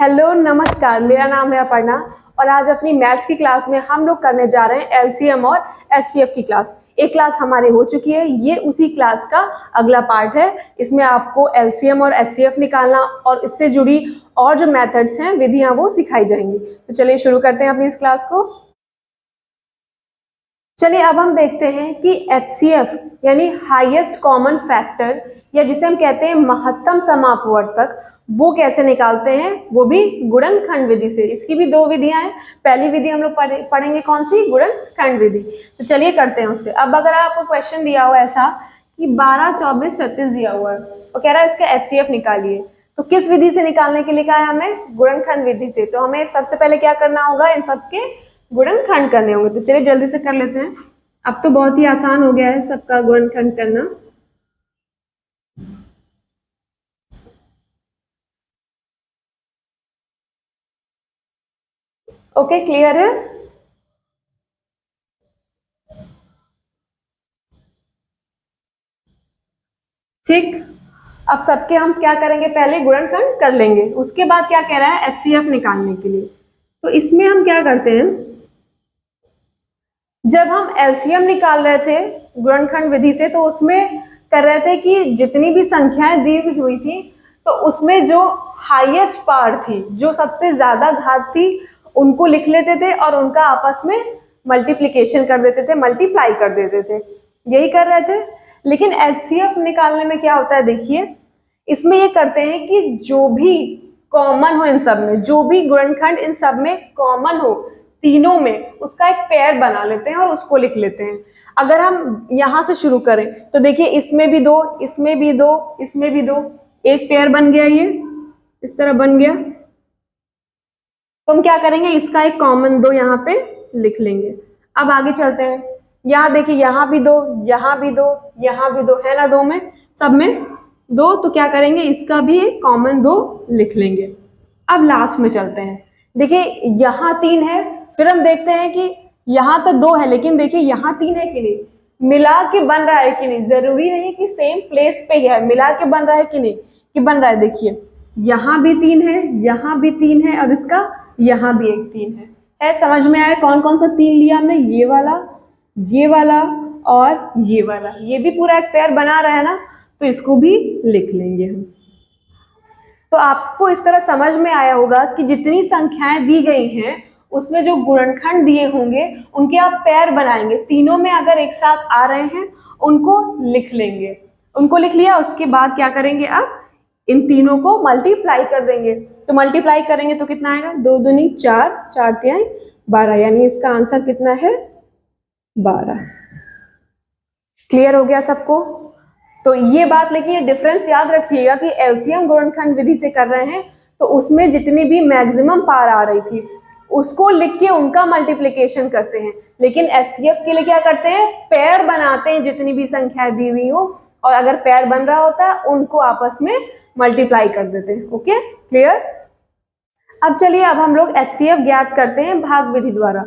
Hello नमस्कार, मेरा नाम है अपर्णा और आज अपनी मैथ्स की क्लास में हम लोग करने जा रहे हैं एलसीएम और एचसीएफ की क्लास। एक क्लास हमारी हो चुकी है, ये उसी क्लास का अगला पार्ट है। इसमें आपको एलसीएम और एचसीएफ निकालना और इससे जुड़ी और जो मेथड्स हैं, विधियां, वो सिखाई जाएंगी। तो चलिए शुरू करते हैं अपनी इस क्लास को। चलिए अब हम देखते हैं कि एचसीएफ यानी हाईएस्ट कॉमन फैक्टर या जिसे हम कहते हैं महत्तम समापवर्तक, वो कैसे निकालते हैं, वो भी गुणनखंड विधि से। इसकी भी दो विधियां हैं। पहली विधि हम लोग पढ़ेंगे कौन सी, गुणनखंड विधि। तो चलिए करते हैं उससे। अब अगर आपको क्वेश्चन दिया हुआ ऐसा कि 12, 24, 36 दिया हुआ है और कह रहा है इसका एचसीएफ निकालिए, तो किस विधि से निकालने के लिए कहा है हमें, गुणनखंड विधि से। तो हमें सबसे पहले क्या करना होगा, इन सबके गुणनखंड करने होंगे। तो चलिए जल्दी से कर लेते हैं। अब तो बहुत ही आसान हो गया है सबका गुणनखंड करना। ओके, क्लियर है। ठीक, अब सबके हम क्या करेंगे, पहले गुणनखंड कर लेंगे, उसके बाद क्या कह रहा है, एचसीएफ निकालने के लिए। तो इसमें हम क्या करते हैं, जब हम एलसीएम निकाल रहे थे गुणनखंड विधि से, तो उसमें कर रहे थे कि जितनी भी संख्याएं दी हुई थी, तो उसमें जो हाईएस्ट पावर थी, जो सबसे ज्यादा घात थी, उनको लिख लेते थे और उनका आपस में मल्टीप्लीकेशन कर देते थे, मल्टीप्लाई कर देते थे, यही कर रहे थे। लेकिन एचसीएफ निकालने में क्या होता है, देखिए इसमें ये करते हैं कि जो भी कॉमन हो इन सब में, जो भी गुणनखंड इन सब में कॉमन हो, तीनों में, उसका एक पेयर बना लेते हैं और उसको लिख लेते हैं। अगर हम यहां से शुरू करें तो देखिए इसमें भी दो, इसमें भी दो, इसमें भी दो, एक पेयर बन गया, ये इस तरह बन गया। तो हम क्या करेंगे, इसका एक कॉमन दो यहाँ पे लिख लेंगे। अब आगे चलते हैं। यहाँ देखिए, यहाँ भी दो, यहाँ भी दो, यहाँ भी दो, है ना, दो में, सब में दो। तो क्या करेंगे, इसका भी एक कॉमन दो लिख लेंगे। अब लास्ट में चलते हैं। देखिए यहाँ 3 है, फिर हम देखते हैं कि यहाँ तो 2 है, लेकिन देखिए यहाँ 3 है कि नहीं, मिला के बन रहा है कि नहीं। जरूरी नहीं कि सेम प्लेस पे ही है, मिला के बन रहा है कि नहीं, कि बन रहा है। देखिए यहाँ भी 3 है, यहाँ भी 3 है और इसका यहाँ भी एक 3 है। समझ में आया कौन कौन सा 3 लिया हमने, ये वाला, ये वाला और ये वाला। ये भी पूरा एक पेयर बना रहा है ना, तो इसको भी लिख लेंगे हम। तो आपको इस तरह समझ में आया होगा कि जितनी संख्याएं दी गई हैं, उसमें जो गुणनखंड दिए होंगे उनके आप पेयर बनाएंगे। तीनों में अगर एक साथ आ रहे हैं, उनको लिख लेंगे। उनको लिख लिया, उसके बाद क्या करेंगे, अब इन तीनों को मल्टीप्लाई कर देंगे। तो मल्टीप्लाई करेंगे तो कितना आएगा, 2 दूनी 4, 4 तिहाई 12, यानी इसका आंसर कितना है, 12। क्लियर हो गया सबको। तो ये बात, लेकिन ये डिफरेंस याद रखिएगा कि एलसीएम गुणनखंड विधि से कर रहे हैं तो उसमें जितनी भी मैक्सिमम पावर आ रही थी उसको लिख के उनका मल्टीप्लिकेशन करते हैं, लेकिन एचसीएफ के लिए क्या करते हैं, पेयर बनाते हैं, जितनी भी संख्या दी हुई हो, और अगर पेयर बन रहा होता है उनको आपस में मल्टीप्लाई कर देते हैं। Okay, clear. अब चलिए, अब हम लोग एचसीएफ ज्ञात करते हैं भाग विधि द्वारा।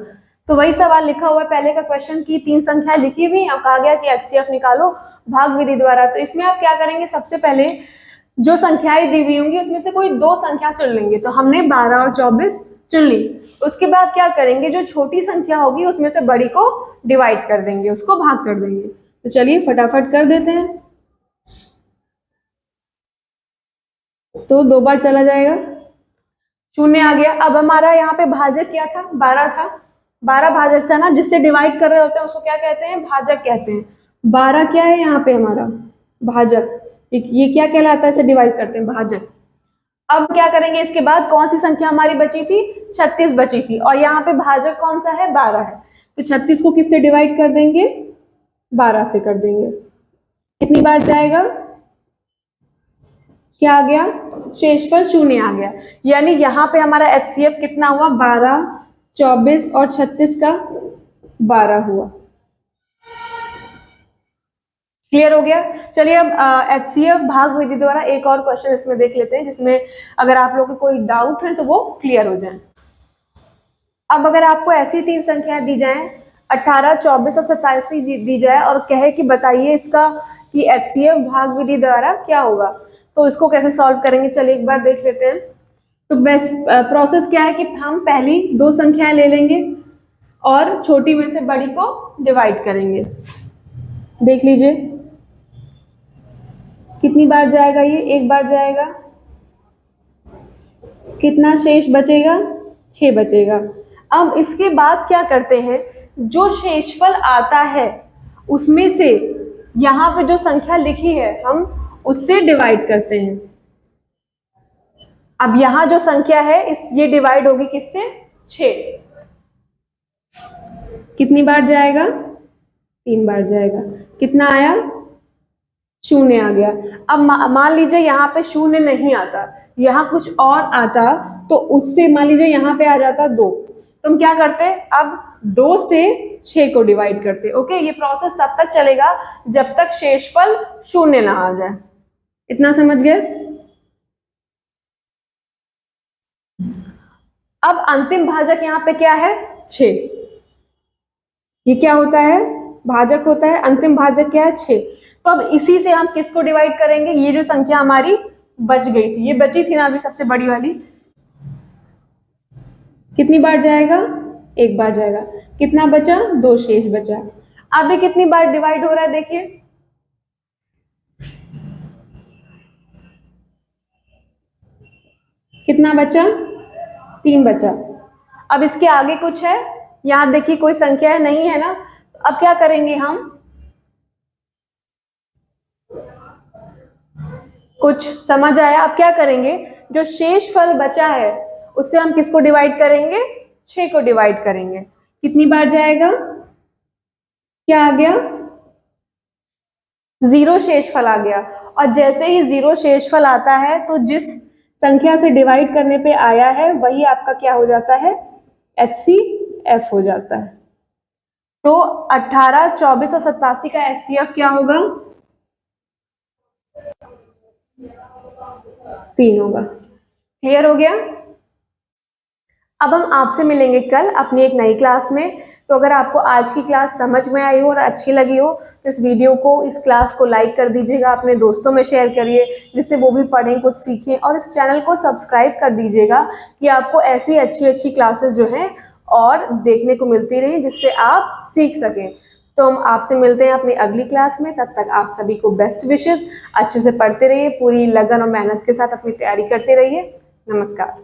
तो वही सवाल लिखा हुआ है पहले का क्वेश्चन की 3 संख्याएं लिखी हुई और कहा गया कि एचसीएफ निकालो भाग विधि द्वारा। तो इसमें आप क्या करेंगे, सबसे पहले जो संख्याएं दी हुई होंगी उसमें से कोई 2 संख्या चुन लेंगे। तो हमने 12 और 24 चुन ली। उसके बाद क्या करेंगे, जो छोटी संख्या होगी उसमें से बड़ी को डिवाइड कर देंगे, उसको भाग कर देंगे। तो चलिए फटाफट कर देते हैं। तो 2 बार चला जाएगा, 0 आ गया। अब हमारा यहाँ पे भाजक क्या था, 12 था, 12 भाजक था ना, जिससे डिवाइड कर रहे होते हैं उसको क्या कहते हैं, भाजक कहते हैं। 12 क्या है यहाँ पे हमारा, भाजक। ये क्या कहलाता है, इसे डिवाइड करते हैं, भाजक। अब क्या करेंगे, इसके बाद कौन सी संख्या हमारी बची थी, 36 बची थी, और यहाँ पे भाजक कौन सा है, 12 है। तो 36 को किससे डिवाइड कर देंगे, 12 से कर देंगे। कितनी बार जाएगा, क्या आ गया, शेषफल 0 आ गया। यानी यहाँ पे हमारा एचसीएफ कितना हुआ, 12, 24 और 36 का 12 हुआ। क्लियर हो गया। चलिए अब एचसीएफ भाग विधि द्वारा एक और क्वेश्चन इसमें देख लेते हैं, जिसमें अगर आप लोगों को कोई डाउट है तो वो क्लियर हो जाए। अब अगर आपको ऐसी 3 संख्याएं दी जाएं, 18, 24 और 27 दी जाए और कहे कि बताइए इसका कि एचसीएफ भाग विधि द्वारा क्या होगा, तो इसको कैसे सॉल्व करेंगे, चलिए एक बार देख लेते हैं। तो बेस्ट प्रोसेस क्या है कि हम पहली दो संख्याएं ले लेंगे और छोटी में से बड़ी को डिवाइड करेंगे। देख लीजिए कितनी बार जाएगा, ये एक बार जाएगा, कितना शेष बचेगा, 6 बचेगा। अब इसके बाद क्या करते हैं, जो शेषफल आता है उसमें से यहाँ पे जो संख्या लिखी है हम उससे डिवाइड करते हैं। अब यहाँ जो संख्या है ये डिवाइड होगी किससे, 6। कितनी बार जाएगा, 3 बार जाएगा। कितना आया, 0 आ गया। अब मान लीजिए यहाँ पे 0 नहीं आता, यहाँ कुछ और आता, तो उससे मान लीजिए यहाँ पे आ जाता 2, तो हम क्या करते, अब 2 से 6 को डिवाइड करते। ओके, ये प्रोसेस तब तक चलेगा जब तक शेषफल 0 ना आ जाए। इतना समझ गए। अब अंतिम भाजक यहाँ पे क्या है, 6। ये क्या होता है, भाजक होता है। अंतिम भाजक क्या है, 6। तो अब इसी से हम किसको डिवाइड करेंगे, ये जो संख्या हमारी बच गई थी, ये बची थी ना अभी सबसे बड़ी वाली, कितनी बार जाएगा, 1 बार जाएगा। कितना बचा, 2 शेष बचा। अब ये कितनी बार डिवाइड हो रहा है, देखिए कितना बचा, 3 बचा। अब इसके आगे कुछ है, यहां देखिए कोई संख्या है, नहीं है ना। अब क्या करेंगे हम, कुछ समझ आया। अब क्या करेंगे, जो शेष फल बचा है उससे हम किसको डिवाइड करेंगे, 6 को डिवाइड करेंगे। कितनी बार जाएगा, क्या आ गया, 0 शेषफल आ गया। और जैसे ही 0 शेषफल आता है तो जिस संख्या से डिवाइड करने पे आया है वही आपका क्या हो जाता है, HCF हो जाता है। तो 18, 24 और 87 का HCF क्या होगा, 3 होगा। क्लियर हो गया। अब हम आपसे मिलेंगे कल अपनी एक नई क्लास में। तो अगर आपको आज की क्लास समझ में आई हो और अच्छी लगी हो तो इस वीडियो को, इस क्लास को लाइक कर दीजिएगा, अपने दोस्तों में शेयर करिए जिससे वो भी पढ़ें, कुछ सीखें। और इस चैनल को सब्सक्राइब कर दीजिएगा कि आपको ऐसी अच्छी अच्छी क्लासेस जो हैं और देखने को मिलती रही जिससे आप सीख सकें। तो हम आपसे मिलते हैं अपनी अगली क्लास में। तब तक आप सभी को बेस्ट विशेस। अच्छे से पढ़ते रहिए, पूरी लगन और मेहनत के साथ अपनी तैयारी करते रहिए। नमस्कार।